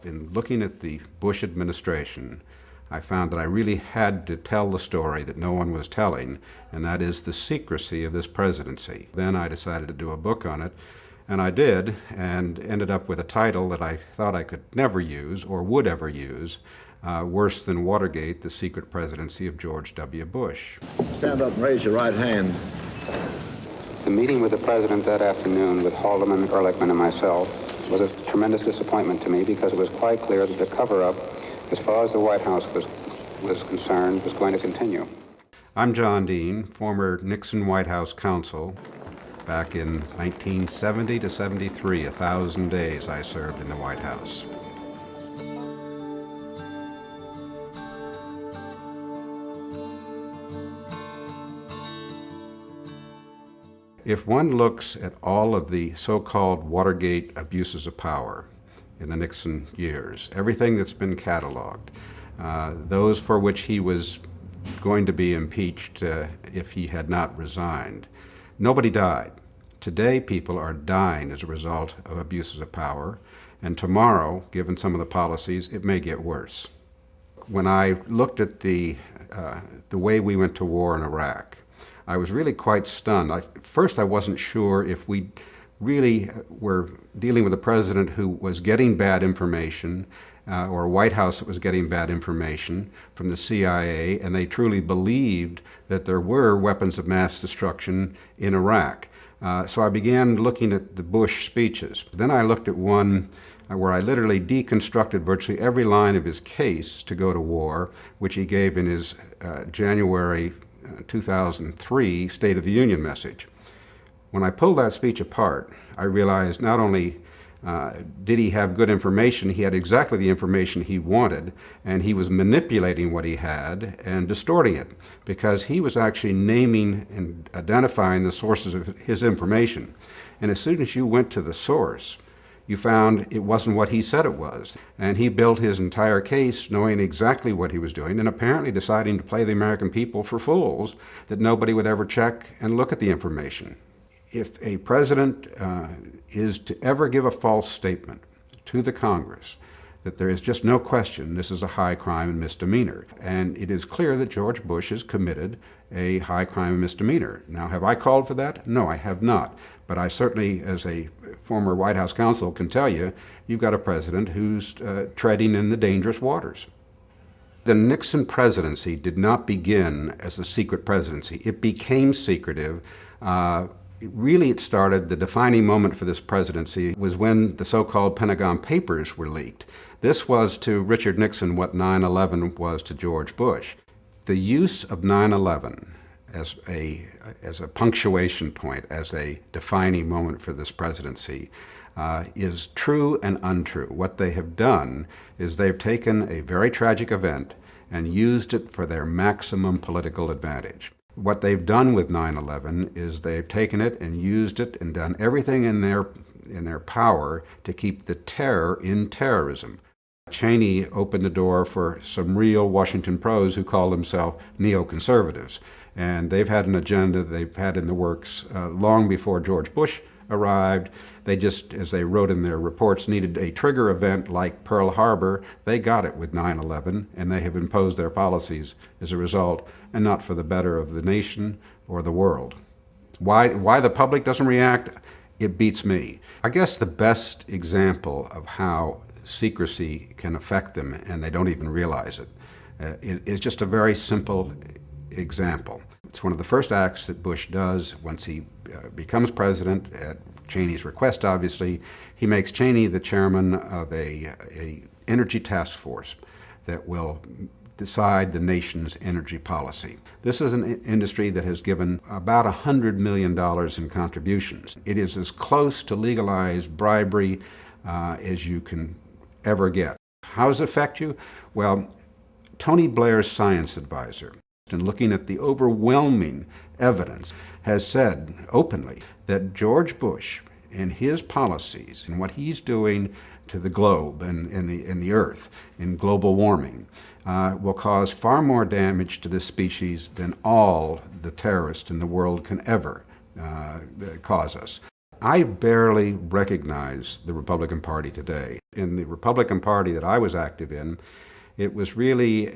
In looking at the Bush administration, I found that I really had to tell the story that no one was telling, and that is the secrecy of this presidency. Then I decided to do a book on it, and I did, and ended up with a title that I thought I could never use or would ever use, Worse Than Watergate, The Secret Presidency of George W. Bush. Stand up and raise your right hand. The meeting with the president that afternoon with Haldeman, Ehrlichman, and myself was a tremendous disappointment to me because it was quite clear that the cover-up, as far as the White House was concerned, was going to continue. I'm John Dean, former Nixon White House counsel. Back in 1970 to 73, 1,000 days I served in the White House. If one looks at all of the so-called Watergate abuses of power in the Nixon years, everything that's been cataloged, those for which he was going to be impeached if he had not resigned, nobody died. Today, people are dying as a result of abuses of power, and tomorrow, given some of the policies, it may get worse. When I looked at the way we went to war in Iraq, I was really quite stunned. First, I wasn't sure if we really were dealing with a president who was getting bad information, or a White House that was getting bad information from the CIA, and they truly believed that there were weapons of mass destruction in Iraq. So I began looking at the Bush speeches. Then I looked at one where I literally deconstructed virtually every line of his case to go to war, which he gave in his January 2003 State of the Union message. When I pulled that speech apart, I realized not only did he have good information, he had exactly the information he wanted, and he was manipulating what he had and distorting it, because he was actually naming and identifying the sources of his information. And as soon as you went to the source, you found it wasn't what he said it was. And he built his entire case knowing exactly what he was doing and apparently deciding to play the American people for fools, that nobody would ever check and look at the information. If a president is to ever give a false statement to the Congress, that there is just no question this is a high crime and misdemeanor. And it is clear that George Bush has committed a high crime and misdemeanor. Now, have I called for that? No, I have not. But I certainly, as a former White House counsel, can tell you, you've got a president who's treading in the dangerous waters. The Nixon presidency did not begin as a secret presidency. It became secretive. It started, the defining moment for this presidency was when the so-called Pentagon Papers were leaked. This was to Richard Nixon what 9/11 was to George Bush. The use of 9/11 as a punctuation point, as a defining moment for this presidency, is true and untrue. What they have done is they've taken a very tragic event and used it for their maximum political advantage. What they've done with 9/11 is they've taken it and used it and done everything in their power to keep the terror in terrorism. Cheney opened the door for some real Washington pros who call themselves neoconservatives. And they've had an agenda they've had in the works long before George Bush arrived. They just, as they wrote in their reports, needed a trigger event like Pearl Harbor. They got it with 9/11, and they have imposed their policies as a result, and not for the better of the nation or the world. Why the public doesn't react, it beats me. I guess the best example of how secrecy can affect them, and they don't even realize it, is just a very simple example. It's one of the first acts that Bush does once he becomes president, at Cheney's request, obviously. He makes Cheney the chairman of a energy task force that will decide the nation's energy policy. This is an industry that has given about $100 million in contributions. It is as close to legalized bribery as you can ever get. How does it affect you? Well, Tony Blair's science advisor, and looking at the overwhelming evidence, has said openly that George Bush and his policies and what he's doing to the globe and the earth in global warming will cause far more damage to this species than all the terrorists in the world can ever cause us. I barely recognize the Republican Party today. In the Republican Party that I was active in, it was really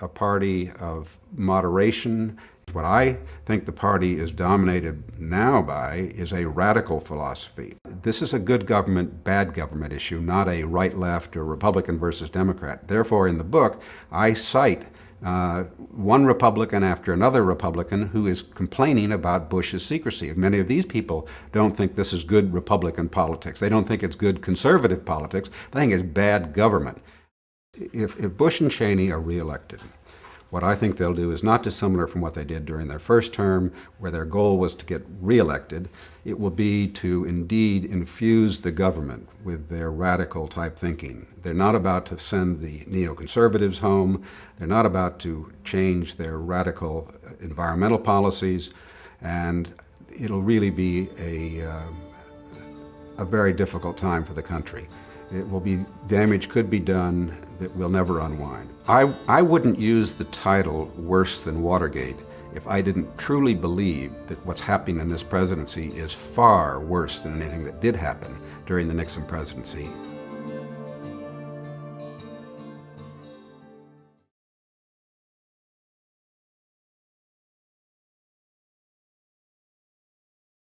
a party of moderation. What I think the party is dominated now by is a radical philosophy. This is a good government, bad government issue, not a right-left or Republican versus Democrat. Therefore, in the book, I cite one Republican after another Republican who is complaining about Bush's secrecy. Many of these people don't think this is good Republican politics. They don't think it's good conservative politics. They think it's bad government. If Bush and Cheney are reelected, what I think they'll do is not dissimilar from what they did during their first term, where their goal was to get reelected. It will be to indeed infuse the government with their radical type thinking. They're not about to send the neoconservatives home. They're not about to change their radical environmental policies. And it'll really be a very difficult time for the country. Damage could be done that will never unwind. I wouldn't use the title worse than Watergate if I didn't truly believe that what's happening in this presidency is far worse than anything that did happen during the Nixon presidency.